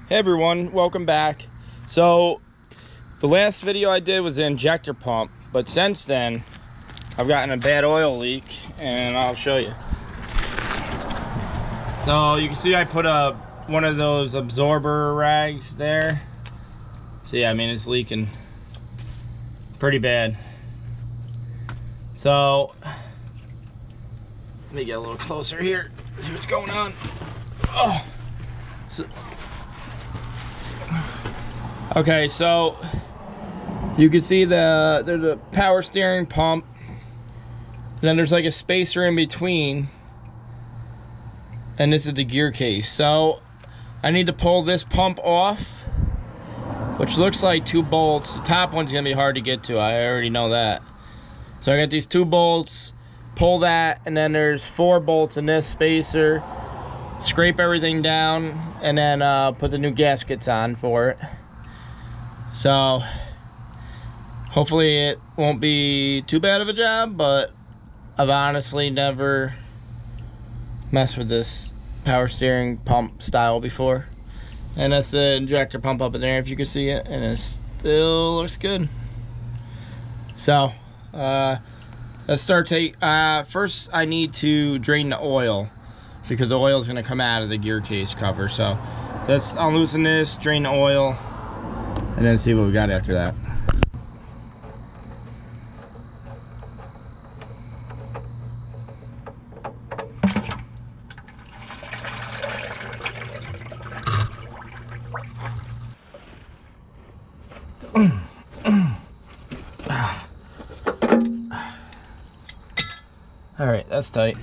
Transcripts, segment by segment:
Hey everyone, welcome back. So the last video I did was the injector pump, but since then I've gotten a bad oil leak and I'll show you. So you can see I put one of those absorber rags there. So yeah, I mean it's leaking pretty bad. So let me get a little closer here, see what's going on. Oh, okay, so you can see there's a power steering pump, and then there's like a spacer in between, and this is the gear case. So I need to pull this pump off, which looks like 2 bolts. The top one's gonna be hard to get to, I already know that. So I got these 2 bolts, pull that, and then there's 4 bolts in this spacer. Scrape everything down, and then put the new gaskets on for it. So hopefully it won't be too bad of a job, but I've honestly never messed with this power steering pump style before. And that's the injector pump up in there, if you can see it, and it still looks good. So let's start. First I need to drain the oil, because the oil is going to come out of the gear case cover. So let's unloosen this, drain the oil, and then see what we got after that. All right, that's tight.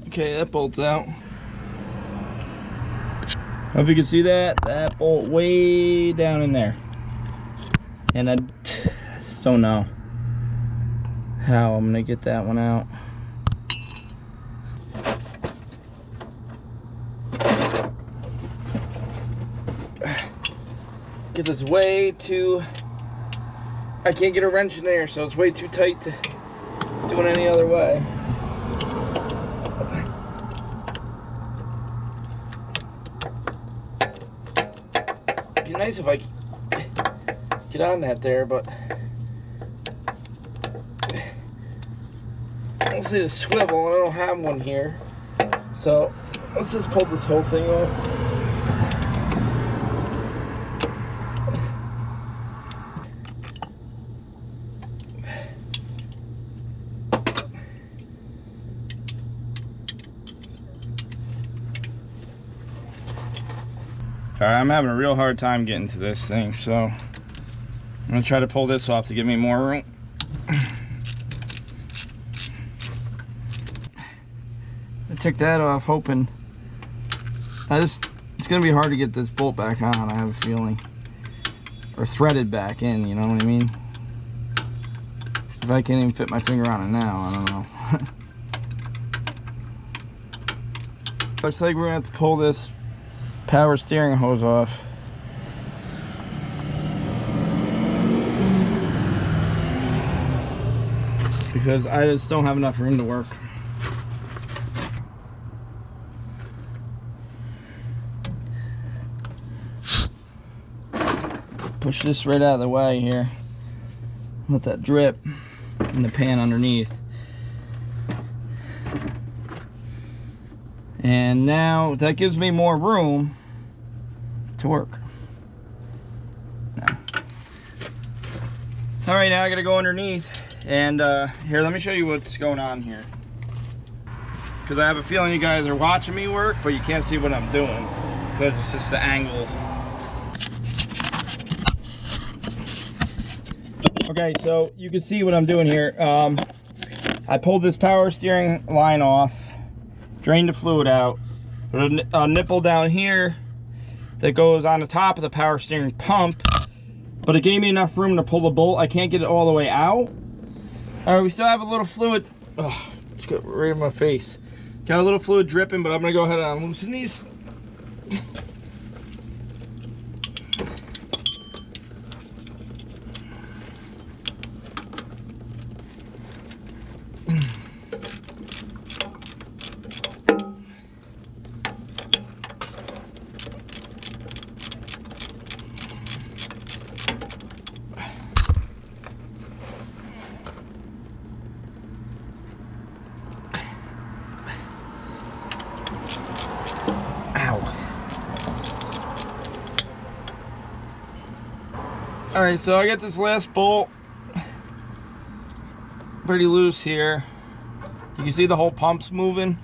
Okay, that bolt's out. Hope you can see that bolt way down in there. And I just don't know how I'm gonna get that one out. Get this way too, I can't get a wrench in there, so it's way too tight to do it any other way. It'd be nice if I get on that there, but I don't see the swivel and I don't have one here. So let's just pull this whole thing off. Alright, I'm having a real hard time getting to this thing, so I'm gonna try to pull this off to give me more room. I took that off hoping, it's gonna be hard to get this bolt back on, I have a feeling. Or threaded back in, you know what I mean? If I can't even fit my finger on it now, I don't know. Looks like we're gonna have to pull this power steering hose off. Because I just don't have enough room to work. Push this right out of the way here. Let that drip in the pan underneath. And now that gives me more room to work. All right, now I gotta go underneath, and here, let me show you what's going on here. Because I have a feeling you guys are watching me work, but you can't see what I'm doing because it's just the angle. Okay, so you can see what I'm doing here. I pulled this power steering line off, drained the fluid out. There's a nipple down here that goes on the top of the power steering pump, but it gave me enough room to pull the bolt. I can't get it all the way out. All right, we still have a little fluid. Oh, it's got right in my face. Got a little fluid dripping, but I'm gonna go ahead and loosen these. All right, so I got this last bolt pretty loose here. You can see the whole pump's moving.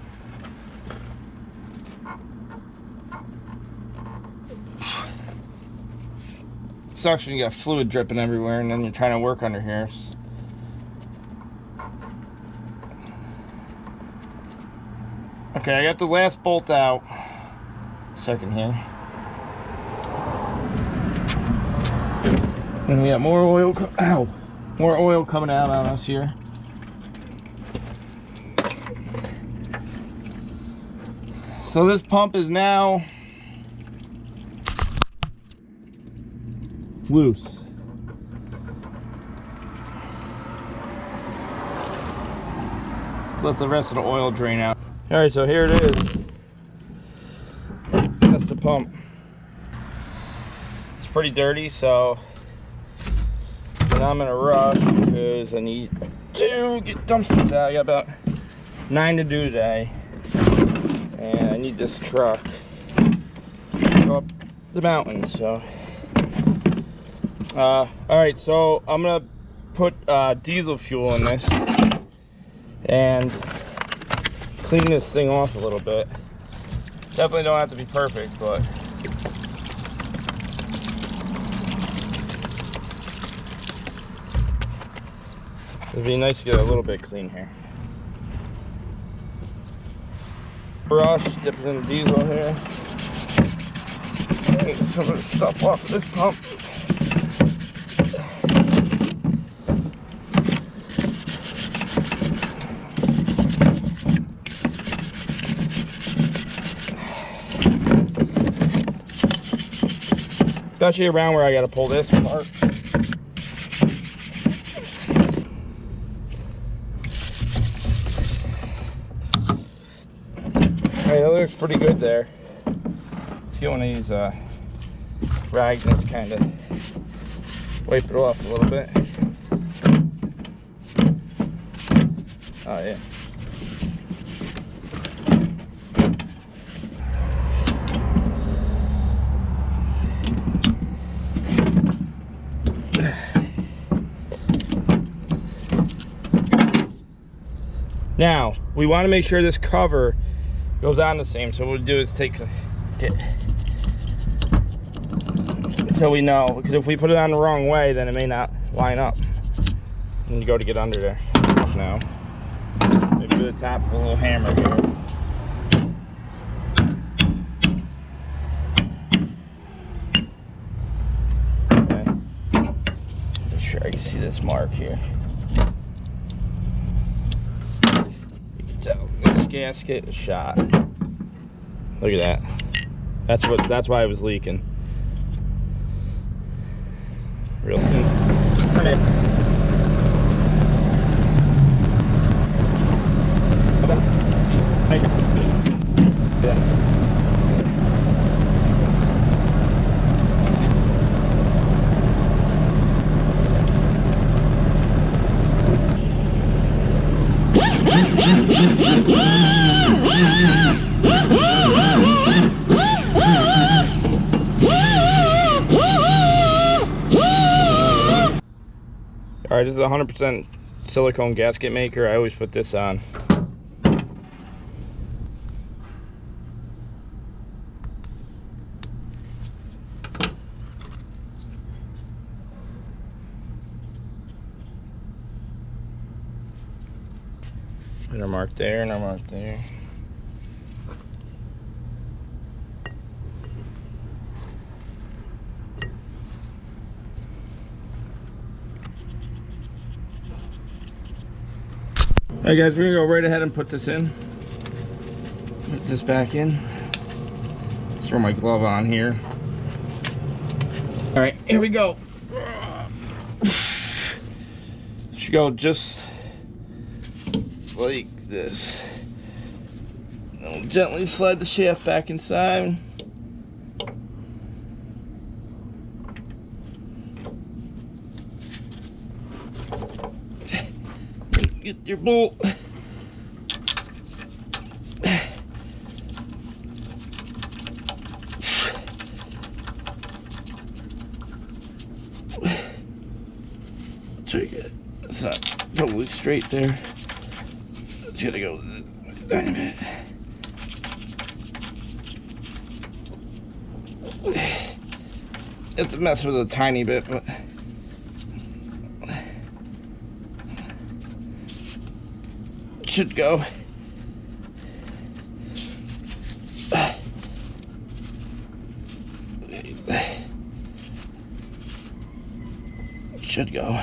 Sucks when you got fluid dripping everywhere and then you're trying to work under here. Okay, I got the last bolt out. Second here. And we got more oil, more oil coming out on us here. So this pump is now loose. Let's let the rest of the oil drain out. All right, so here it is. That's the pump. It's pretty dirty, so I'm in a rush because I need to get dumpsters out. I got about 9 to do today, and I need this truck to go up the mountain. So, all right. So I'm gonna put diesel fuel in this and clean this thing off a little bit. Definitely don't have to be perfect, but it'd be nice to get a little bit clean here. Brush, dip it in the diesel here. Get some of the stuff off of this pump. Especially around where I gotta pull this apart. Hey, that looks pretty good there. Let's get one of these rags and just kind of wipe it off a little bit. Oh yeah. Now, we want to make sure this cover goes on the same. So what we'll do is take it, so we know, because if we put it on the wrong way, then it may not line up. And you go to get under there. Now, maybe do the top with a little hammer here. Okay. Make sure I can see this mark here. This gasket is shot. Look at that. That's why it was leaking. Real soon. All right, this is a 100% silicone gasket maker. I always put this on. And our mark there, and our mark there. Alright guys, we're gonna go right ahead and put this in. Put this back in. Let's throw my glove on here. All right, here we go. Should go just like this. I'll gently slide the shaft back inside. Get your bolt. Try to get it. It's not totally straight there. It's gotta go a bit. It's a mess with a tiny bit, but it should go. It should go.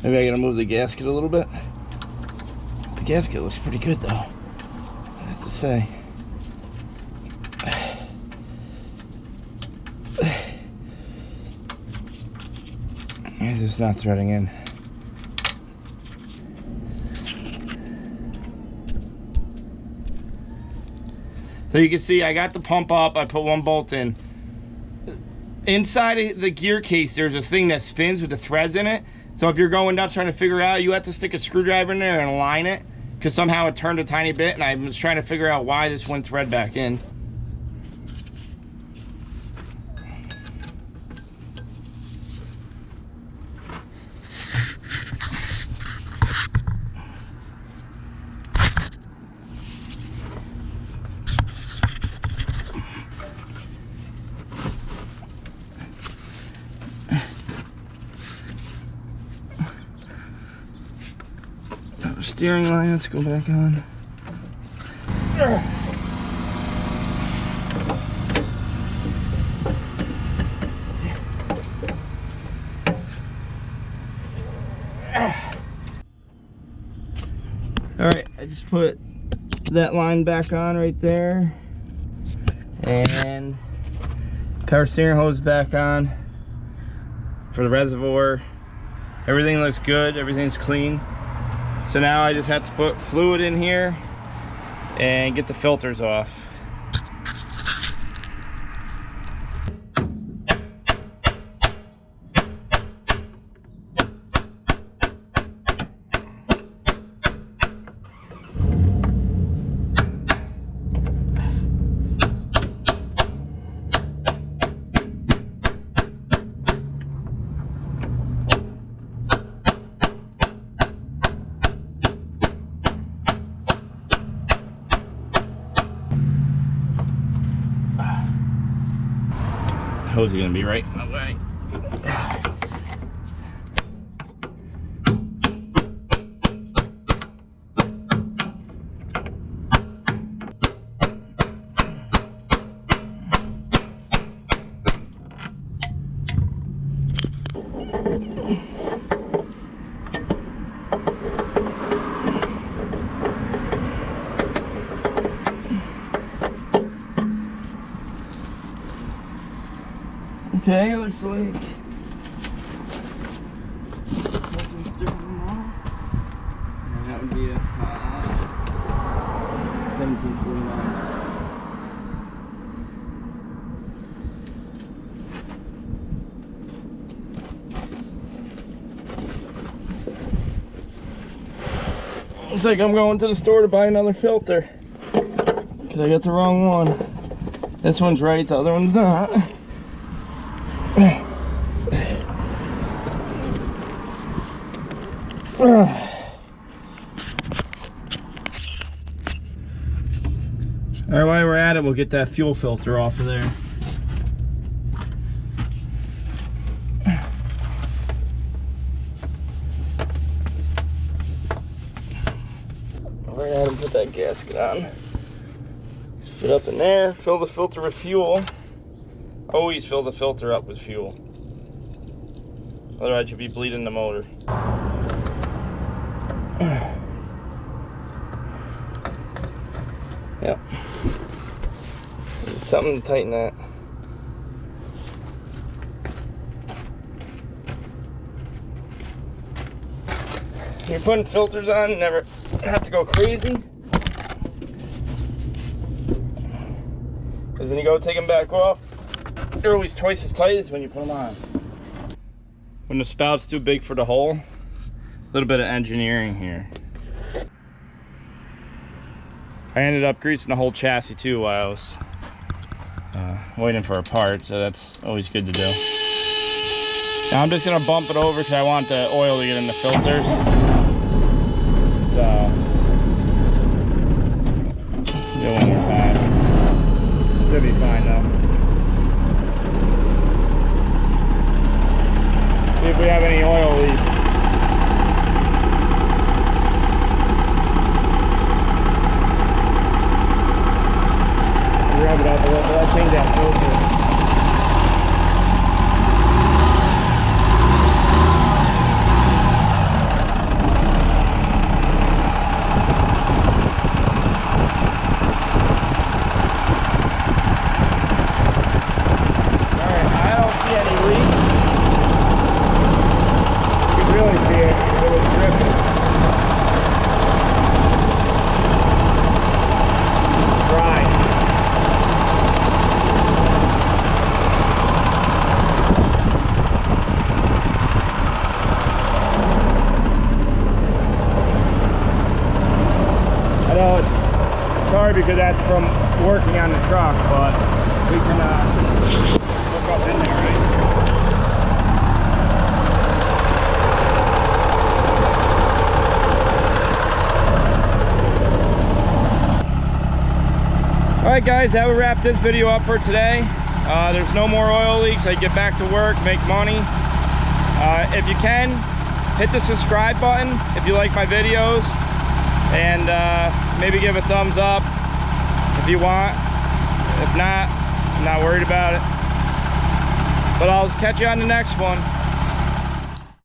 Maybe I gotta move the gasket a little bit. The gasket looks pretty good though, I have to say. It's just not threading in. So you can see I got the pump up, I put one bolt in. Inside of the gear case, there's a thing that spins with the threads in it. So if you're going down trying to figure out, you have to stick a screwdriver in there and align it, because somehow it turned a tiny bit, and I was trying to figure out why this wouldn't thread back in. Steering line, let's go back on. All right, I just put that line back on right there, and power steering hose back on for the reservoir. Everything looks good, everything's clean. So now I just have to put fluid in here and get the filters off. Hose is gonna be right in my way. Okay, looks like nothing's different from normal. And that would be a 1749. Looks like I'm going to the store to buy another filter, because I got the wrong one. This one's right, the other one's not. Alright, while we're at it, we'll get that fuel filter off of there. Alright, Adam, put that gasket on. Just put it up in there, fill the filter with fuel. Always fill the filter up with fuel. Otherwise you'll be bleeding the motor. Yep. Something to tighten that. When you're putting filters on, you never have to go crazy. Because when you go take them back off, they're always twice as tight as when you put them on. When the spout's too big for the hole, a little bit of engineering here. I ended up greasing the whole chassis too while I was waiting for a part, so that's always good to do. Now I'm just gonna bump it over because I want the oil to get in the filters. So, do one more time. Should be fine though. See if we have any oil leaks. Rub it up a little bit. I'll change that filter. Alright, I don't see any leaks. You can really see it. It was dripping. Dry. Sorry because that's from working on the truck, but we can look up in there, right? Alright guys, that would wrap this video up for today. There's no more oil leaks. I get back to work, make money. If you can, hit the subscribe button if you like my videos. And maybe give a thumbs up if you want. If not, I'm not worried about it. But I'll catch you on the next one.